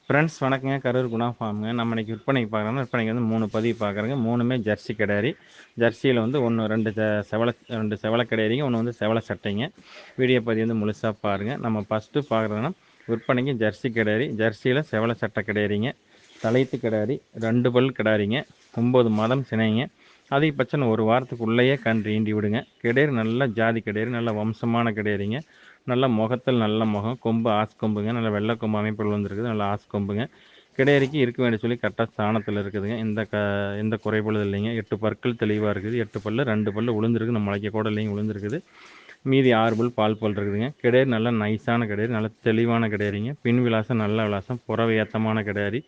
Friends வணக்கங்க. கரூர் குணா ஃபார்முங்க. நம்ம இன்றைக்கி விற்பனைக்கு பார்க்குறோம்னா, விற்பனைக்கு வந்து 3 பதிவு பார்க்குறோங்க. 3மே ஜெர்சி கிடாரி. ஜெர்சியில் வந்து ஒன்று 2 செவல கிடாரிங்க, ஒன்று வந்து செவல சட்டைங்க. வீடியோ பதிவு வந்து முழுசாக பாருங்கள். நம்ம ஃபஸ்ட்டு பார்க்குறதுனா விற்பனைக்கு ஜெர்சி கிடாரி. ஜெர்சியில் செவல சட்டை கிடாரிங்க. தலையத்து கிடாரி, 2 பல் கிடாரிங்க, 9 மாதம் சினைங்க. அதிகபட்சம் ஒரு வாரத்துக்குள்ளேயே கன்று ஈண்டி விடுங்க. கிடாரி நல்ல ஜாதி கிடாரி, நல்ல வம்சமான கிடாரிங்க. நல்ல முகத்தில் நல்ல முகம், கொம்பு ஆஸ் கொம்புங்க, நல்ல வெள்ளை கொம்பு அமைப்பில் வந்துருக்குது, நல்ல ஆஸ் கொம்புங்க. கிடையறிக்கு இருக்க வேண்டிய சொல்லி கரெக்டாக ஸ்தானத்தில் இருக்குதுங்க. எந்த குறைபாடும் இல்லைங்க. 8 பற்கள் தெளிவாக இருக்குது. 8 பல்லு 2 பல்லு உளுந்துருக்கு, நம்ம முளைக்க கூட இல்லைங்க, உளுந்துருக்குது. மீதி 6 பல் பால் பல் இருக்குதுங்க. கிடையாது நல்ல நைஸான கிடையாது, நல்ல தெளிவான கிடையாதுங்க. பின் விலாசம் நல்ல விலாசம், புறவை ஏற்றமான கிடையாது.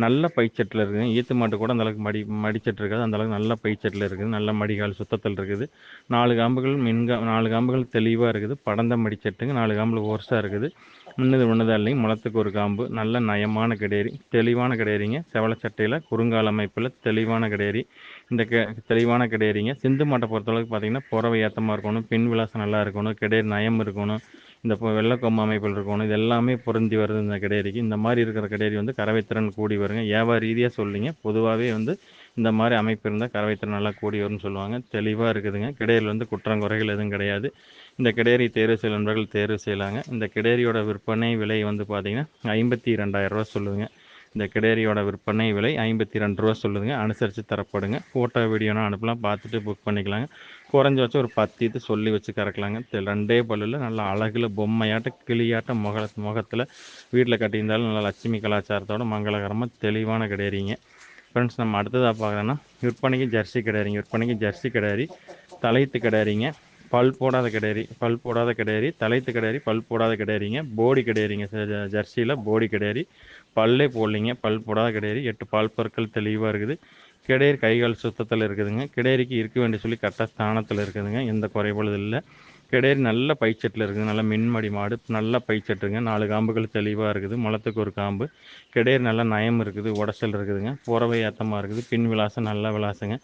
நல்ல பைச்சட்டில் இருக்குதுங்க. ஈத்து மாட்டு கூட அந்தளவுக்கு மடிச்சட்டு இருக்காது, அந்தளவுக்கு நல்ல பைச்சட்டில் இருக்குது. நல்ல மடிகால் சுத்தத்தில் இருக்குது. 4 காம்புகள் 4 காம்புகள் தெளிவாக இருக்குது. படந்த மடிச்சட்டுங்க. 4 காம்பில் ஓர்ஸாக இருக்குது. ஒன்றுதான் இல்லைங்க. முளத்துக்கு ஒரு காம்பு. நல்ல நயமான கிடையாது, தெளிவான கிடையாதுங்க. செவல சட்டையில் குறுங்கால் அமைப்பில் தெளிவான கிடையாது. இந்த தெளிவான கிடையாதுங்க. சிந்து மாட்டை பொறுத்தளவுக்கு பார்த்தீங்கன்னா புறவை ஏற்றமாக இருக்கணும், பின் விலாசம் நல்லா இருக்கணும், கிடையாது நயம் இருக்கணும், இந்த வெள்ளை கொம்பு அமைப்பில் இருக்கணும். இது எல்லாமே பொருந்தி வருது இந்த கிடையாதுக்கு. இந்த மாதிரி இருக்கிற கிடையாது வந்து கறவைத்திறன் கூடி வருங்க. வியாபார ரீதியாக சொல்லிங்க, பொதுவாகவே வந்து இந்த மாதிரி அமைப்பு இருந்தால் கறவைத்திறன் நல்லா கூடி வரும்னு சொல்லுவாங்க. தெளிவாக இருக்குதுங்க. கிடையில் வந்து குற்றங்குறைகள் எதுவும் கிடையாது. இந்த கிடேரி தேர்வு செய்ய நண்பர்கள் தேர்வு செய்யலாங்க. இந்த கிடேரியோட விற்பனை விலை வந்து பார்த்தீங்கன்னா 52,000 ரூபா சொல்லுதுங்க. இந்த கிடேரியோட விற்பனை விலை 52 ரூபா சொல்லுதுங்க. அனுசரித்து தரப்படுங்க. ஃபோட்டோ வீடியோனா அனுப்பலாம், பார்த்துட்டு புக் பண்ணிக்கலாங்க. குறைஞ்ச வச்சு ஒரு 10 இது சொல்லி வச்சு கறக்கலாங்க. 2 பல்லில் நல்லா அழகில் பொம்மையாட்ட கிளியாட்ட முகத்தில் வீட்டில் கட்டியிருந்தாலும் நல்லா லட்சுமி கலாச்சாரத்தோட மங்களகரமாக தெளிவான கிடேரிங்க. ஃப்ரெண்ட்ஸ், நம்ம அடுத்ததாக பார்க்குறோன்னா விற்பனைக்கு ஜெர்சி கிடாரிங்க. விற்பனைக்கு ஜெர்சி கிடாரி, தலைத்து கிடாரிங்க, பல் போடாத கிடாரி, தலைத்து கிடாரி, பல் போடாத கிடாரிங்க, போடி கிடாரிங்க. ஜெர்சியில் போடி கிடாரி, பல்லே போடலிங்க, பல் போடாத கிடாரி, 8 பால் பற்கள் தெளிவாக இருக்குது. கிடாரி கைகால் சுத்தத்தில் இருக்குதுங்க. கிடாரிக்கு இருக்க வேண்டிய சொல்லி கரெக்டாக ஸ்தானத்தில் இருக்குதுங்க. எந்த குறைபாடும் இல்லை. கிடாரி நல்ல பைச்சட்டில் இருக்குது. நல்ல மின்மடி மாடு, நல்ல பைச்சட்டுங்க. 4 காம்புகள் தெளிவாக இருக்குது. முளத்துக்கு ஒரு காம்பு. கிடாரி நல்ல நயம் இருக்குது, உடச்சல் இருக்குதுங்க. புறவை ஏற்றமாக இருக்குது. பின் விலாசம் நல்ல விலாசங்க.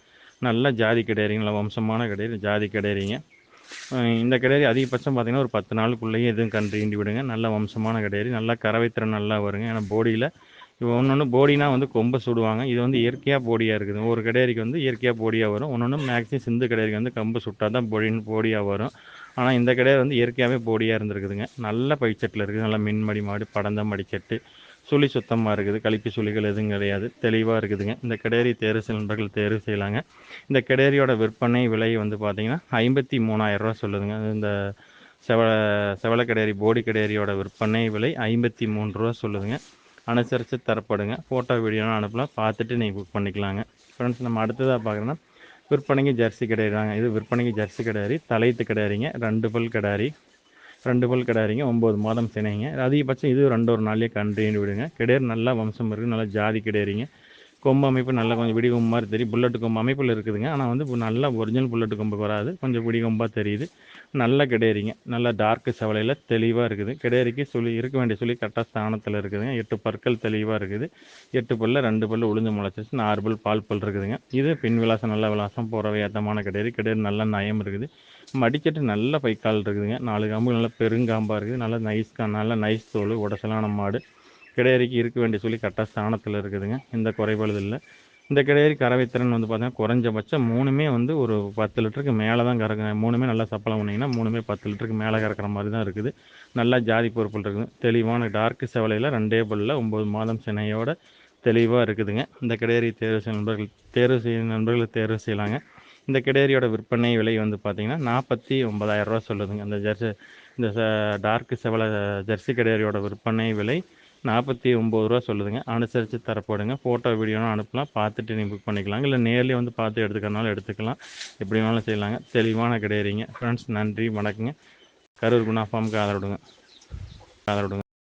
நல்ல ஜாதி கிடாரிங்க, நல்ல வம்சமான கிடாரி, ஜாதி கிடாரிங்க. இந்த கிடாரி அதிகபட்சம் பார்த்திங்கன்னா ஒரு 10 நாளுக்குள்ளேயே எதுவும் கன்று ஈண்டி விடுங்க. நல்ல வம்சமான கிடாரி, நல்லா கறவைத்திறன் நல்லா வருங்க. ஏன்னா போடியில் ஒன்று போடினா வந்து கொம்பை சுடுவாங்க. இது வந்து இயற்கையாக போடியாக இருக்குது. ஒரு கிடாரிக்கு வந்து இயற்கையாக போடியாக வரும். ஒன்று மேக்ஸிமம் சிந்து கிடாரிக்கு வந்து கம்பு சுட்டால் தான் போடியாக வரும். ஆனால் இந்த கிடாரி வந்து இயற்கையாகவே போடியாக இருந்துருக்குதுங்க. நல்ல பைச்சட்டில் இருக்குது. நல்ல மின்மடி மாடு, படந்த மடிச்சட்டு, சுழி சுத்தமாக இருக்குது. கழிப்பு சுழிகள் எதுவும் கிடையாது, தெளிவாக இருக்குதுங்க. இந்த கிடாரி தேர்வு செய்ய நண்பர்கள் தேர்வு செய்யலாங்க. இந்த கிடாரியோட விற்பனை விலை வந்து பார்த்திங்கன்னா 53,000 ரூபா சொல்லுதுங்க. இந்த செவல கிடாரி போடி கிடாரியோட விற்பனை விலை 53 ரூபா சொல்லுதுங்க. அனுசரித்து தரப்படுங்க. ஃபோட்டோ வீடியோலாம் அனுப்பலாம், பார்த்துட்டு நீங்கள் புக் பண்ணிக்கலாங்க. ஃப்ரெண்ட்ஸ், நம்ம அடுத்ததாக பார்க்குறோன்னா விற்பனைக்கு ஜெர்சி கிடாரி தாங்க. இது விற்பனைக்கு ஜெர்சி கிடாரி, தலைத்து கிடாரிங்க, 2 பல் கிடாரி, 2 பல் கிடாரிங்க, 9 மாதம் சினைங்க. அதிகபட்சம் இது 2 நாள்லேயே கன்று ஈண்டு விடுங்க. கிடாரி நல்லா வம்சம் இருக்குது, நல்லா ஜாதி கிடாரிங்க. கொம்பு அமைப்பு நல்லா கொஞ்சம் விடி கொம்பு மாதிரி தெரியும். புல்லட்டு கொம்பு அமைப்பில் இருக்குதுங்க. ஆனால் வந்து நல்லா ஒரிஜினல் புல்லட்டு கொம்பு வராது, கொஞ்சம் விடி கொம்பாக தெரியுது. நல்ல கிடாரிங்க, நல்லா டார்க்கு செவலையில் தெளிவாக இருக்குது. கிடாரிக்கு சொல்லி இருக்க வேண்டிய சொல்லி கரெக்டாக ஸ்தானத்தில் இருக்குதுங்க. 8 பற்கள் தெளிவாக இருக்குது. 8 பல்ல 2 பல்லு உளுந்து முளைச்சிச்சு, 6 பல் பால் பல் இருக்குதுங்க. இது பின் விலாசம் நல்ல விலாசம், புறவை ஏற்றமான கிடாரி. கிடாரி நல்ல நயம் இருக்குது. மடிச்சட்டு நல்ல பைக்கால் இருக்குதுங்க. 4 காம்பு நல்ல பெருங்காம்பாக இருக்குது. நல்ல நைஸ் தோல், உடசலான மாடு. கிடாரிக்கு இருக்க வேண்டிய சொல்லி கரெக்டாக ஸ்தானத்தில் இருக்குதுங்க. எந்த குறைபாடு இல்லை. இந்த கிடாரி கறவைத்திறன் வந்து பார்த்தீங்கன்னா குறைஞ்சபட்சம் 3மே வந்து ஒரு 10 லிட்டருக்கு மேலே தான் கறக்குங்க. 3மே நல்லா சப்பளம் பண்ணிங்கன்னா 3மே 10 லிட்டருக்கு மேலே கறக்கிற மாதிரி தான் இருக்குது. நல்லா ஜாதி பொறுப்பில் இருக்குது. தெளிவான டார்க்கு செவலையில் 2 பல்லில் 9 மாதம் சினையோட தெளிவாக இருக்குதுங்க. இந்த கிடாரி தேர்வு செய்ய நண்பர்கள் தேர்வு செய்யலாங்க. இந்த கிடாரியோட விற்பனை விலை வந்து பார்த்திங்கன்னா 49,000 ரூபா சொல்லுதுங்க. இந்த டார்க்கு செவலை ஜெர்சி கிடாரியோட விற்பனை விலை 49 ரூபா சொல்லுதுங்க. அனுசரித்து தரப்படுங்க. ஃபோட்டோ வீடியோலாம் அனுப்பலாம், பார்த்துட்டு நீங்கள் புக் பண்ணிக்கலாங்க. இல்லை நேர்லேயே வந்து பார்த்து எடுத்துக்கிறனாலும் எடுத்துக்கலாம். எப்படி வேணாலும் செய்யலாங்க. தெளிவான கிடாரிங்க. ஃப்ரெண்ட்ஸ், நன்றி, வணக்கங்க. கரூர் குணா ஃபார்முக்கு ஆதரவுடுங்க.